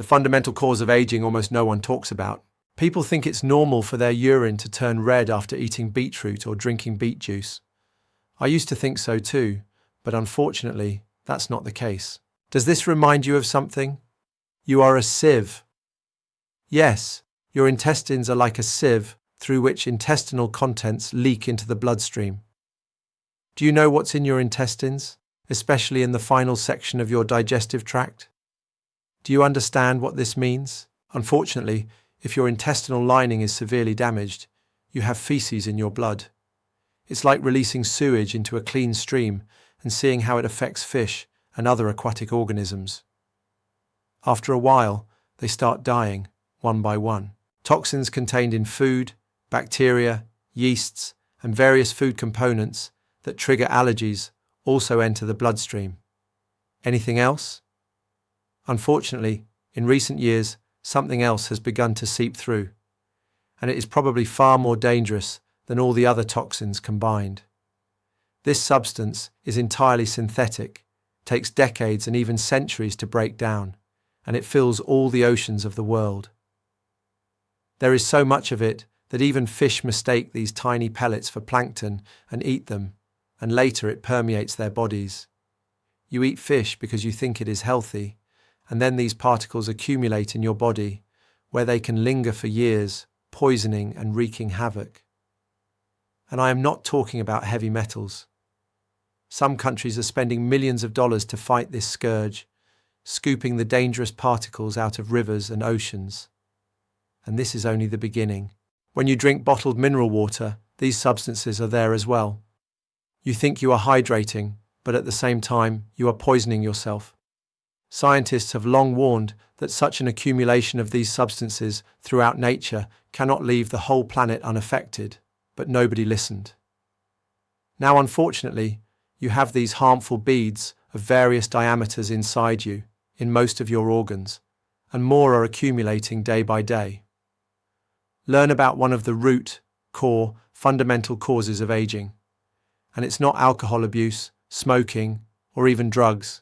the fundamental cause of aging almost no one talks about. People think it's normal for their urine to turn red after eating beetroot or drinking beet juice. I used to think so too, but unfortunately, that's not the case. Does this remind you of something? You are a sieve. Yes, your intestines are like a sieve through which intestinal contents leak into the bloodstream. Do you know what's in your intestines, especially in the final section of your digestive tract? Do you understand what this means? Unfortunately, if your intestinal lining is severely damaged, you have feces in your blood. It's like releasing sewage into a clean stream and seeing how it affects fish and other aquatic organisms. After a while, they start dying, one by one. Toxins contained in food, bacteria, yeasts, and various food components that trigger allergies also enter the bloodstream. Anything else? Unfortunately, in recent years, something else has begun to seep through, and it is probably far more dangerous than all the other toxins combined. This substance is entirely synthetic, takes decades and even centuries to break down, and it fills all the oceans of the world. There is so much of it that even fish mistake these tiny pellets for plankton and eat them, and later it permeates their bodies. You eat fish because you think it is healthy, and then these particles accumulate in your body, where they can linger for years, poisoning and wreaking havoc. And I am not talking about heavy metals. Some countries are spending millions of dollars to fight this scourge, scooping the dangerous particles out of rivers and oceans. And this is only the beginning. When you drink bottled mineral water, these substances are there as well. You think you are hydrating, but at the same time, you are poisoning yourself. Scientists have long warned that such an accumulation of these substances throughout nature cannot leave the whole planet unaffected, but nobody listened. Now, unfortunately, you have these harmful beads of various diameters inside you, in most of your organs, and more are accumulating day by day. Learn about one of the root, core, fundamental causes of aging. And it's not alcohol abuse, smoking, or even drugs.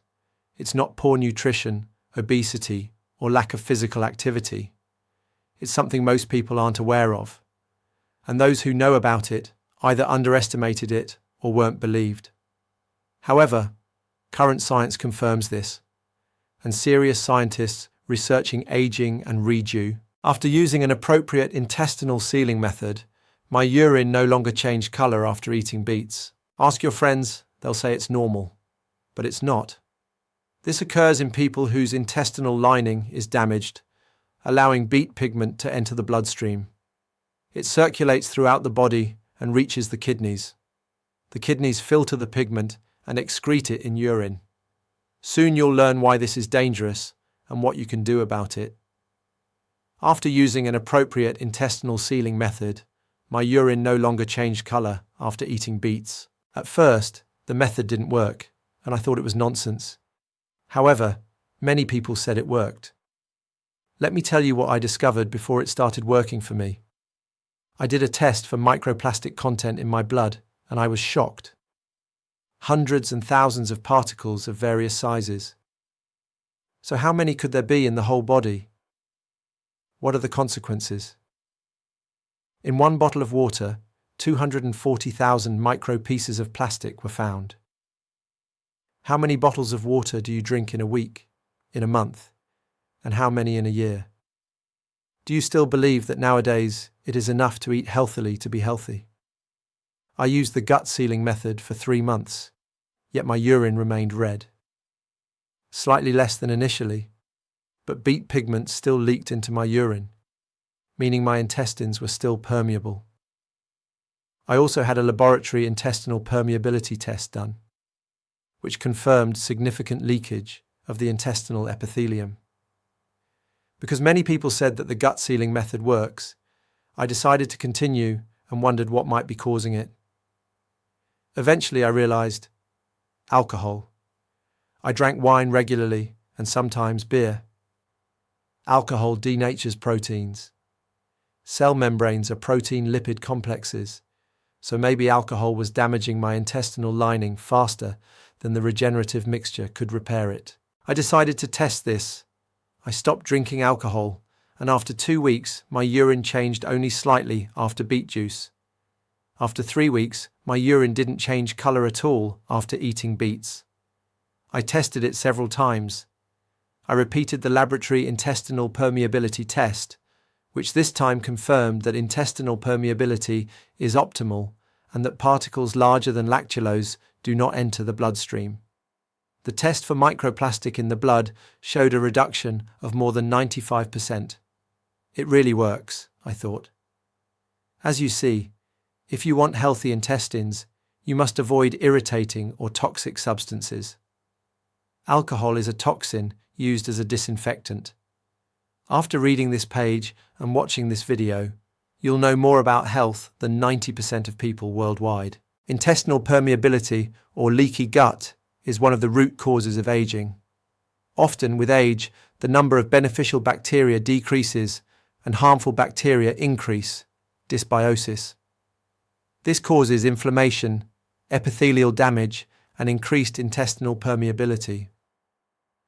It's not poor nutrition, obesity, or lack of physical activity. It's something most people aren't aware of. And those who know about it either underestimated it or weren't believed. However, current science confirms this, and serious scientists researching aging and redo. After using an appropriate intestinal sealing method, my urine no longer changed colour after eating beets. Ask your friends, they'll say it's normal. But it's not. This occurs in people whose intestinal lining is damaged, allowing beet pigment to enter the bloodstream. It circulates throughout the body and reaches the kidneys. The kidneys filter the pigment and excrete it in urine. Soon you'll learn why this is dangerous and what you can do about it. After using an appropriate intestinal sealing method, my urine no longer changed colour after eating beets. At first, the method didn't work, and I thought it was nonsense. However, many people said it worked. Let me tell you what I discovered before it started working for me. I did a test for microplastic content in my blood, and I was shocked. Hundreds and thousands of particles of various sizes. So how many could there be in the whole body? What are the consequences? In one bottle of water, 240,000 micro pieces of plastic were found. How many bottles of water do you drink in a week, in a month, and how many in a year? Do you still believe that nowadays it is enough to eat healthily to be healthy? I used the gut sealing method for 3 months, yet my urine remained red. Slightly less than initially, but beet pigment still leaked into my urine, meaning my intestines were still permeable. I also had a laboratory intestinal permeability test done, which confirmed significant leakage of the intestinal epithelium. Because many people said that the gut sealing method works, I decided to continue and wondered what might be causing it. Eventually I realized alcohol. I drank wine regularly and sometimes beer. Alcohol denatures proteins. Cell membranes are protein-lipid complexes, so maybe alcohol was damaging my intestinal lining faster than the regenerative mixture could repair it. I decided to test this. I stopped drinking alcohol, and after 2 weeks, my urine changed only slightly after beet juice. After 3 weeks, my urine didn't change colour at all after eating beets. I tested it several times. I repeated the laboratory intestinal permeability test, which this time confirmed that intestinal permeability is optimal and that particles larger than lactulose do not enter the bloodstream. The test for microplastic in the blood showed a reduction of more than 95%. It really works, I thought. As you see, if you want healthy intestines, you must avoid irritating or toxic substances. Alcohol is a toxin used as a disinfectant. After reading this page and watching this video, you'll know more about health than 90% of people worldwide. Intestinal permeability, or leaky gut, is one of the root causes of aging. Often, with age, the number of beneficial bacteria decreases and harmful bacteria increase, dysbiosis. This causes inflammation, epithelial damage, and increased intestinal permeability.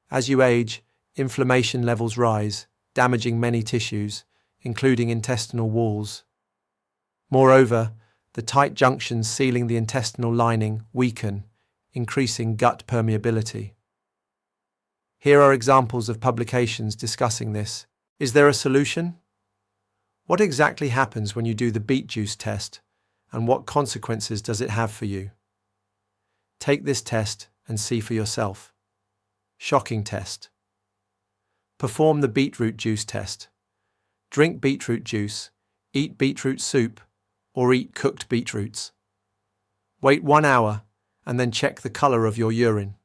As you age, inflammation levels rise, damaging many tissues, including intestinal walls. Moreover, the tight junctions sealing the intestinal lining weaken, increasing gut permeability. Here are examples of publications discussing this. Is there a solution? What exactly happens when you do the beet juice test, and what consequences does it have for you? Take this test and see for yourself. Shocking test. Perform the beetroot juice test. Drink beetroot juice, eat beetroot soup, or eat cooked beetroots. Wait 1 hour and then check the colour of your urine.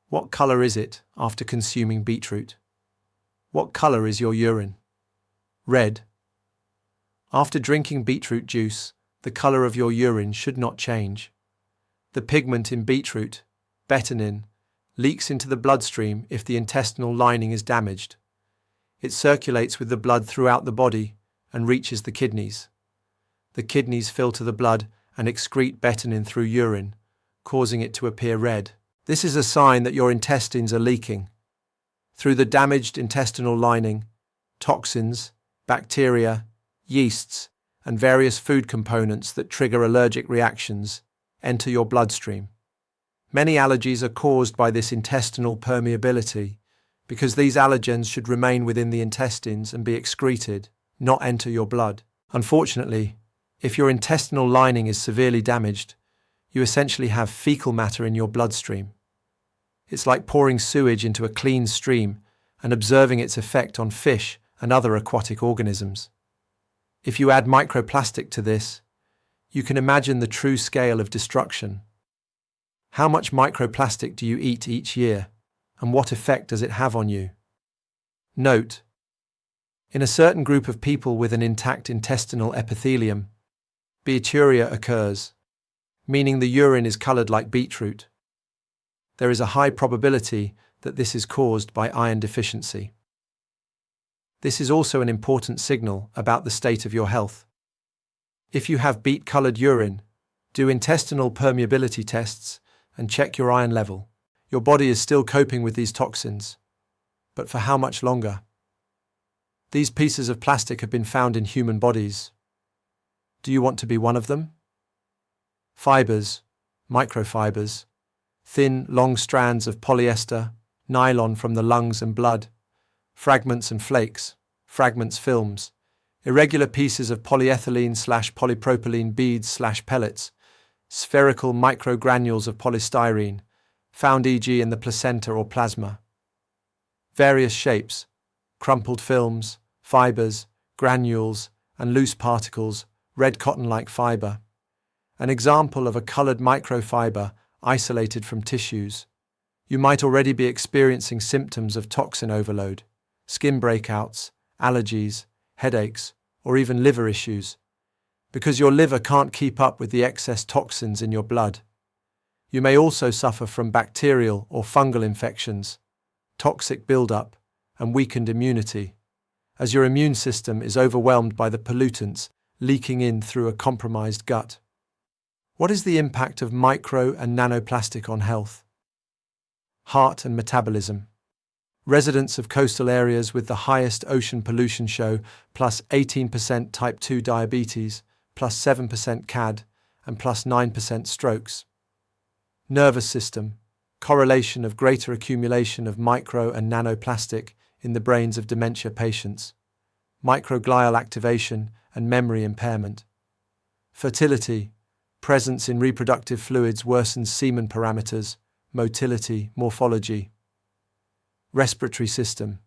What colour is it after consuming beetroot? What colour is your urine? Red. After drinking beetroot juice, the colour of your urine should not change. The pigment in beetroot, betanin, leaks into the bloodstream if the intestinal lining is damaged. It circulates with the blood throughout the body and reaches the kidneys. The kidneys filter the blood and excrete betanin through urine, causing it to appear red. This is a sign that your intestines are leaking. Through the damaged intestinal lining, toxins, bacteria, yeasts, and various food components that trigger allergic reactions enter your bloodstream. Many allergies are caused by this intestinal permeability because these allergens should remain within the intestines and be excreted, not enter your blood. Unfortunately, if your intestinal lining is severely damaged, you essentially have fecal matter in your bloodstream. It's like pouring sewage into a clean stream and observing its effect on fish and other aquatic organisms. If you add microplastic to this, you can imagine the true scale of destruction. How much microplastic do you eat each year, and what effect does it have on you? Note: in a certain group of people with an intact intestinal epithelium, beeturia occurs, meaning the urine is coloured like beetroot. There is a high probability that this is caused by iron deficiency. This is also an important signal about the state of your health. If you have beet-coloured urine, do intestinal permeability tests and check your iron level. Your body is still coping with these toxins, but for how much longer? These pieces of plastic have been found in human bodies. Do you want to be one of them? Fibers, microfibers, thin, long strands of polyester, nylon from the lungs and blood, fragments and flakes, fragments films, irregular pieces of polyethylene/polypropylene beads/pellets, spherical microgranules of polystyrene, found e.g. in the placenta or plasma. Various shapes, crumpled films, fibers, granules, and loose particles, red cotton-like fiber. An example of a coloured microfiber isolated from tissues. You might already be experiencing symptoms of toxin overload, skin breakouts, allergies, headaches, or even liver issues, because your liver can't keep up with the excess toxins in your blood. You may also suffer from bacterial or fungal infections, toxic buildup, and weakened immunity, as your immune system is overwhelmed by the pollutants leaking in through a compromised gut. What is the impact of micro and nanoplastic on health? Heart and metabolism. Residents of coastal areas with the highest ocean pollution show plus 18% type 2 diabetes, plus 7% CAD, and plus 9% strokes. Nervous system. Correlation of greater accumulation of micro and nanoplastic in the brains of dementia patients. Microglial activation and memory impairment. Fertility. Presence in reproductive fluids worsens semen parameters, motility, morphology. Respiratory system.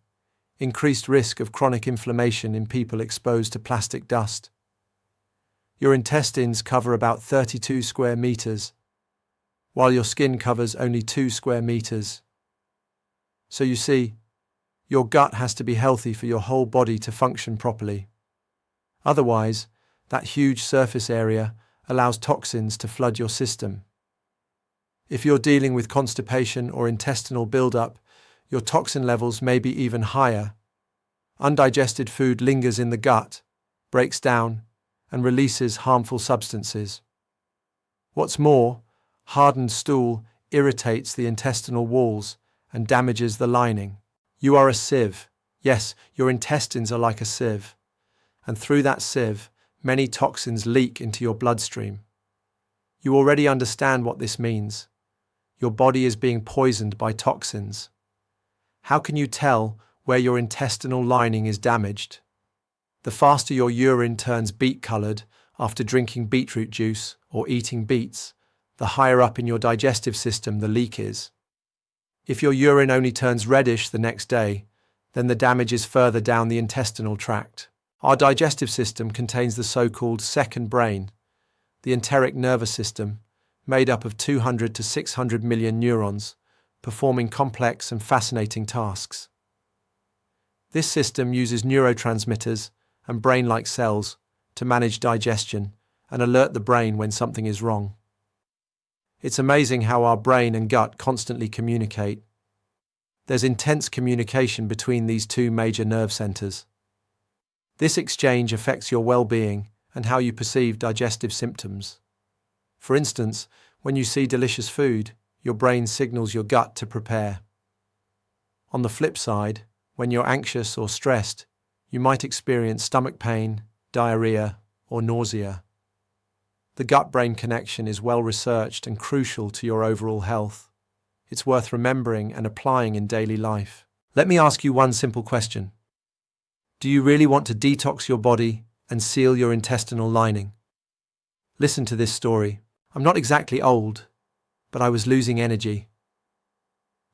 Increased risk of chronic inflammation in people exposed to plastic dust. Your intestines cover about 32 square meters, while your skin covers only 2 square meters. So you see, your gut has to be healthy for your whole body to function properly. Otherwise, that huge surface area allows toxins to flood your system. If you're dealing with constipation or intestinal buildup, your toxin levels may be even higher. Undigested food lingers in the gut, breaks down, and releases harmful substances. What's more, hardened stool irritates the intestinal walls and damages the lining. You are a sieve. Yes, your intestines are like a sieve. And through that sieve, many toxins leak into your bloodstream. You already understand what this means. Your body is being poisoned by toxins. How can you tell where your intestinal lining is damaged? The faster your urine turns beet-colored after drinking beetroot juice or eating beets, the higher up in your digestive system the leak is. If your urine only turns reddish the next day, then the damage is further down the intestinal tract. Our digestive system contains the so-called second brain, the enteric nervous system, made up of 200 to 600 million neurons, performing complex and fascinating tasks. This system uses neurotransmitters and brain-like cells to manage digestion and alert the brain when something is wrong. It's amazing how our brain and gut constantly communicate. There's intense communication between these two major nerve centers. This exchange affects your well-being and how you perceive digestive symptoms. For instance, when you see delicious food, your brain signals your gut to prepare. On the flip side, when you're anxious or stressed, you might experience stomach pain, diarrhea, or nausea. The gut-brain connection is well researched and crucial to your overall health. It's worth remembering and applying in daily life. Let me ask you one simple question. Do you really want to detox your body and seal your intestinal lining? Listen to this story. I'm not exactly old, but I was losing energy.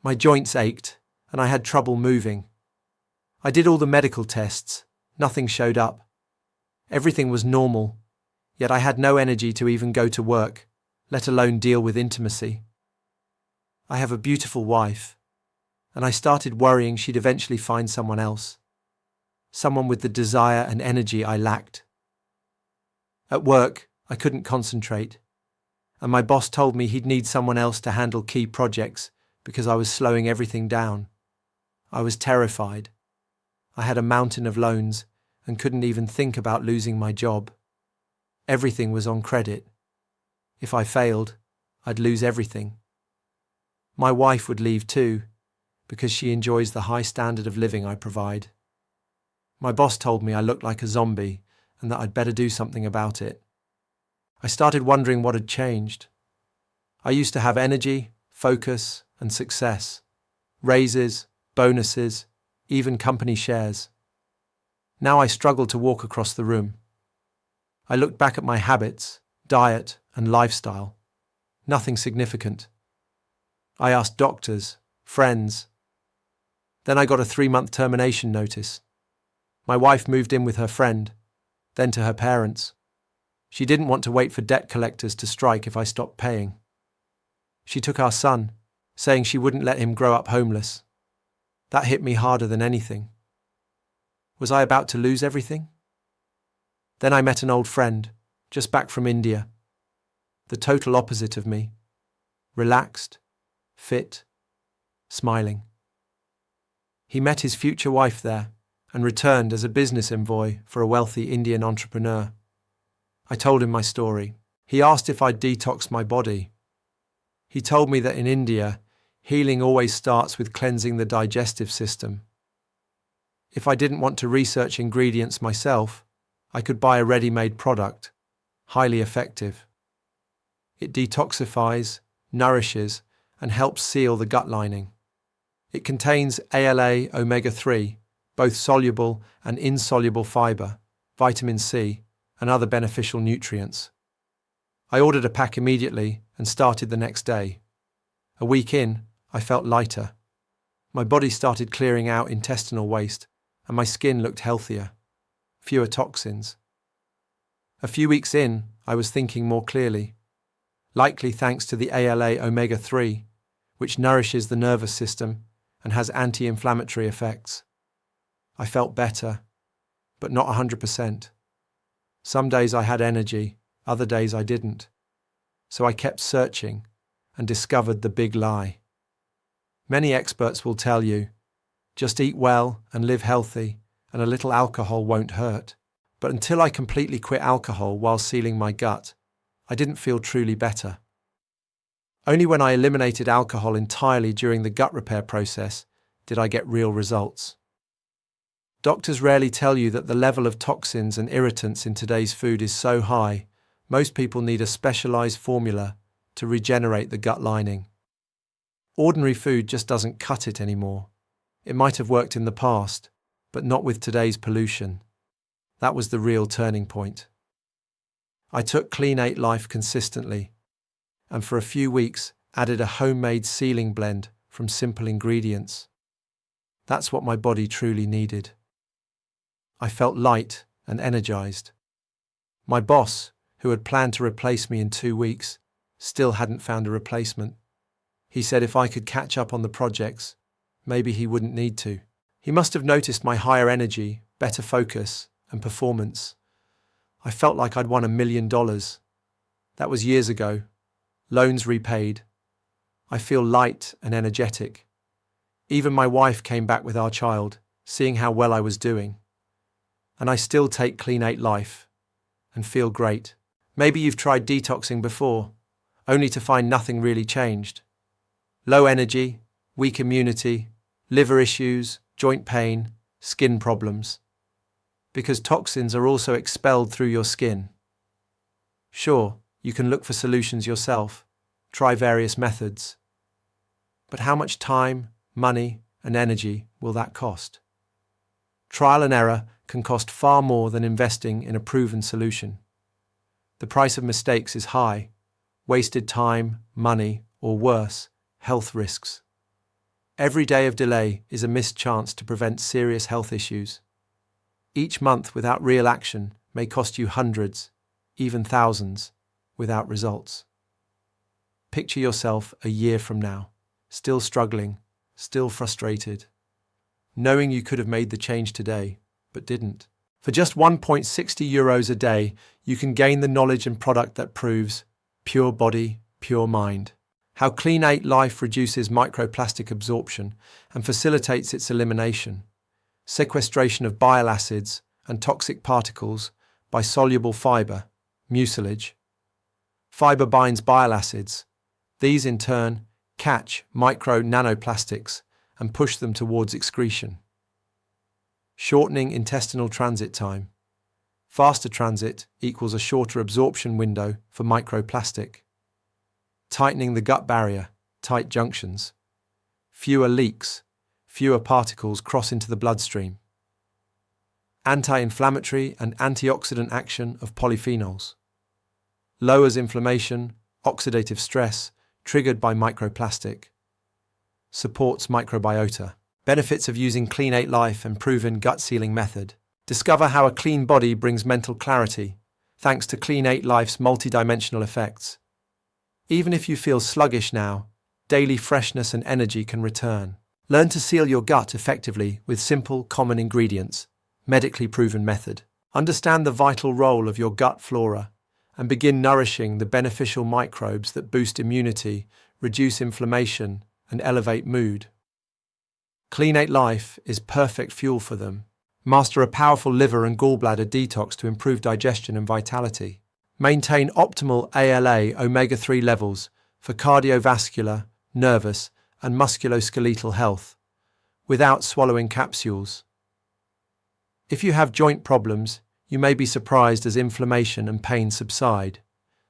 My joints ached, and I had trouble moving. I did all the medical tests. Nothing showed up. Everything was normal, yet I had no energy to even go to work, let alone deal with intimacy. I have a beautiful wife, and I started worrying she'd eventually find someone else, someone with the desire and energy I lacked. At work, I couldn't concentrate, and my boss told me he'd need someone else to handle key projects because I was slowing everything down. I was terrified. I had a mountain of loans and couldn't even think about losing my job. Everything was on credit. If I failed, I'd lose everything. My wife would leave too, because she enjoys the high standard of living I provide. My boss told me I looked like a zombie and that I'd better do something about it. I started wondering what had changed. I used to have energy, focus, and success. Raises, bonuses, even company shares. Now I struggle to walk across the room. I looked back at my habits, diet, and lifestyle. Nothing significant. I asked doctors, friends. Then I got a 3-month termination notice. My wife moved in with her friend, then to her parents. She didn't want to wait for debt collectors to strike if I stopped paying. She took our son, saying she wouldn't let him grow up homeless. That hit me harder than anything. Was I about to lose everything? Then I met an old friend, just back from India. The total opposite of me. Relaxed, fit, smiling. He met his future wife there and returned as a business envoy for a wealthy Indian entrepreneur. I told him my story. He asked if I'd detox my body. He told me that in India, Healing always starts with cleansing the digestive system. If I didn't want to research ingredients myself, I could buy a ready-made product, highly effective. It detoxifies, nourishes, and helps seal the gut lining. It contains ALA omega-3, both soluble and insoluble fiber, vitamin C, and other beneficial nutrients. I ordered a pack immediately and started the next day. A week in, I felt lighter. My body started clearing out intestinal waste, and my skin looked healthier, fewer toxins. A few weeks in, I was thinking more clearly, likely thanks to the ALA omega-3, which nourishes the nervous system and has anti-inflammatory effects. I felt better, but not 100%. Some days I had energy, other days I didn't. So I kept searching and discovered the big lie. Many experts will tell you, just eat well and live healthy, and a little alcohol won't hurt. But until I completely quit alcohol while sealing my gut, I didn't feel truly better. Only when I eliminated alcohol entirely during the gut repair process did I get real results. Doctors rarely tell you that the level of toxins and irritants in today's food is so high, most people need a specialized formula to regenerate the gut lining. Ordinary food just doesn't cut it anymore. It might have worked in the past, but not with today's pollution. That was the real turning point. I took Clean 8 Life consistently, and for a few weeks added a homemade sealing blend from simple ingredients. That's what my body truly needed. I felt light and energized. My boss, who had planned to replace me in 2 weeks, still hadn't found a replacement. He said if I could catch up on the projects, maybe he wouldn't need to. He must have noticed my higher energy, better focus, and performance. I felt like I'd won $1 million. That was years ago. Loans repaid. I feel light and energetic. Even my wife came back with our child, seeing how well I was doing. And I still take Clean 8 Life and feel great. Maybe you've tried detoxing before, only to find nothing really changed. Low energy, weak immunity, liver issues, joint pain, skin problems. Because toxins are also expelled through your skin. Sure, you can look for solutions yourself, try various methods. But how much time, money, and energy will that cost? Trial and error can cost far more than investing in a proven solution. The price of mistakes is high, wasted time, money, or worse, health risks. Every day of delay is a missed chance to prevent serious health issues. Each month without real action may cost you hundreds, even thousands, without results. Picture yourself a year from now, still struggling, still frustrated, knowing you could have made the change today, but didn't. For just €1.60 a day, you can gain the knowledge and product that proves pure body, pure mind. How Clean 8 Life reduces microplastic absorption and facilitates its elimination. Sequestration of bile acids and toxic particles by soluble fiber, mucilage. Fiber binds bile acids. These in turn catch micro-nanoplastics and push them towards excretion. Shortening intestinal transit time. Faster transit equals a shorter absorption window for microplastic. Tightening the gut barrier, tight junctions. Fewer leaks, fewer particles cross into the bloodstream. Anti-inflammatory and antioxidant action of polyphenols. Lowers inflammation, oxidative stress triggered by microplastic. Supports microbiota. Benefits of using Clean 8 Life and proven gut sealing method. Discover how a clean body brings mental clarity, thanks to Clean 8 Life's multidimensional effects. Even if you feel sluggish now, daily freshness and energy can return. Learn to seal your gut effectively with simple, common ingredients, medically proven method. Understand the vital role of your gut flora and begin nourishing the beneficial microbes that boost immunity, reduce inflammation, and elevate mood. Clean 8 Life is perfect fuel for them. Master a powerful liver and gallbladder detox to improve digestion and vitality. Maintain optimal ALA omega-3 levels for cardiovascular, nervous, and musculoskeletal health, without swallowing capsules. If you have joint problems, you may be surprised as inflammation and pain subside,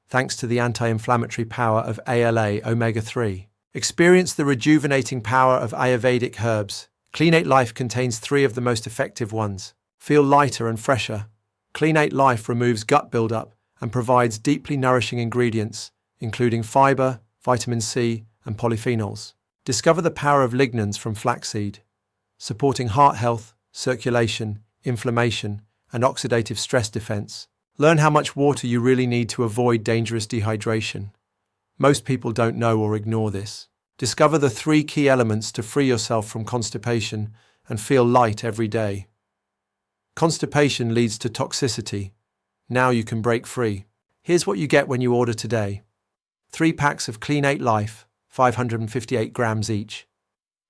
thanks to the anti-inflammatory power of ALA omega-3. Experience the rejuvenating power of Ayurvedic herbs. Clean8 Life contains 3 of the most effective ones. Feel lighter and fresher. Clean8 Life removes gut buildup and provides deeply nourishing ingredients, including fiber, vitamin C, and polyphenols. Discover the power of lignans from flaxseed, supporting heart health, circulation, inflammation, and oxidative stress defense. Learn how much water you really need to avoid dangerous dehydration. Most people don't know or ignore this. Discover the 3 key elements to free yourself from constipation and feel light every day. Constipation leads to toxicity. Now you can break free. Here's what you get when you order today. 3 packs of Clean8 Life, 558 grams each.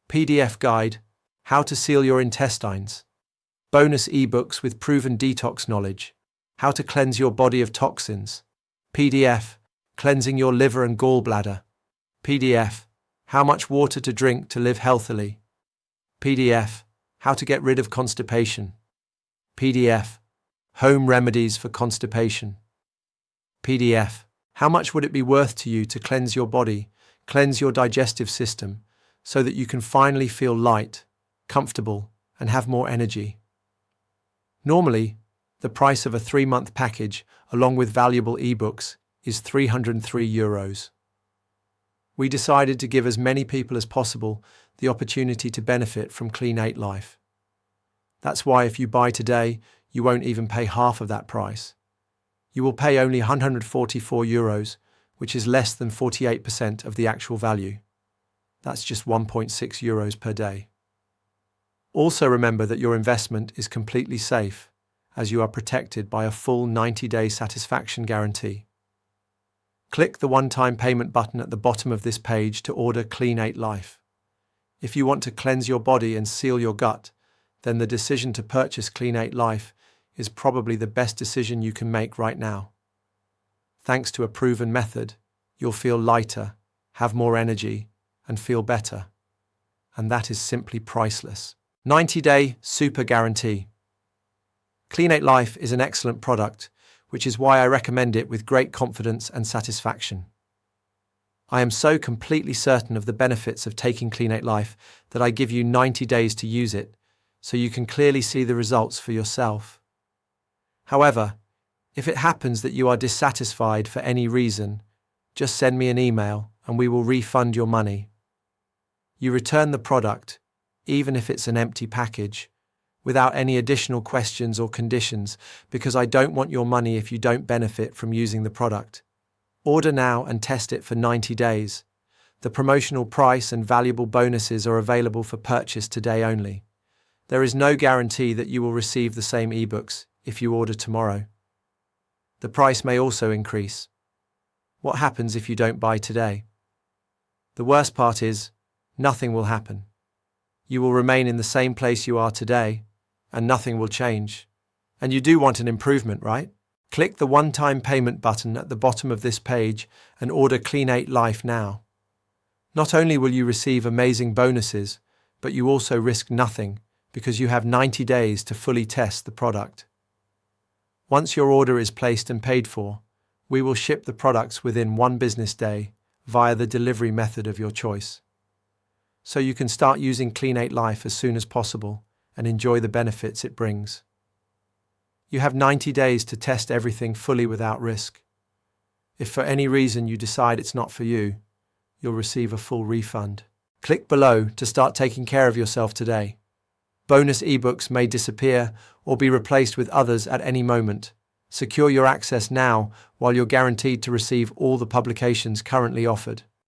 PDF guide, How to Seal Your Intestines. Bonus ebooks with proven detox knowledge. How to cleanse your body of toxins. PDF, Cleansing your liver and gallbladder. PDF, How much water to drink to live healthily. PDF, How to get rid of constipation. PDF, Home remedies for constipation. PDF, How much would it be worth to you to cleanse your body, cleanse your digestive system, so that you can finally feel light, comfortable, and have more energy? Normally, the price of a 3-month package, along with valuable ebooks, is €303. We decided to give as many people as possible the opportunity to benefit from Clean8 Life. That's why if you buy today, you won't even pay half of that price. You will pay only €144, which is less than 48% of the actual value. That's just €1.6 per day. Also remember that your investment is completely safe, as you are protected by a full 90-day satisfaction guarantee. Click the one-time payment button at the bottom of this page to order Clean8 Life. If you want to cleanse your body and seal your gut, then the decision to purchase Clean8 Life is probably the best decision you can make right now. Thanks to a proven method, you'll feel lighter, have more energy, and feel better. And that is simply priceless. 90-day super guarantee. Clean8 Life is an excellent product, which is why I recommend it with great confidence and satisfaction. I am so completely certain of the benefits of taking Clean8 Life that I give you 90 days to use it, so you can clearly see the results for yourself. However, if it happens that you are dissatisfied for any reason, just send me an email and we will refund your money. You return the product, even if it's an empty package, without any additional questions or conditions, because I don't want your money if you don't benefit from using the product. Order now and test it for 90 days. The promotional price and valuable bonuses are available for purchase today only. There is no guarantee that you will receive the same ebooks if you order tomorrow. The price may also increase. What happens if you don't buy today? The worst part is, nothing will happen. You will remain in the same place you are today, and nothing will change. And you do want an improvement, right? Click the one-time payment button at the bottom of this page and order Clean8 Life now. Not only will you receive amazing bonuses, but you also risk nothing because you have 90 days to fully test the product. Once your order is placed and paid for, we will ship the products within 1 business day via the delivery method of your choice. So you can start using Clean8 Life as soon as possible and enjoy the benefits it brings. You have 90 days to test everything fully without risk. If for any reason you decide it's not for you, you'll receive a full refund. Click below to start taking care of yourself today. Bonus ebooks may disappear or be replaced with others at any moment. Secure your access now while you're guaranteed to receive all the publications currently offered.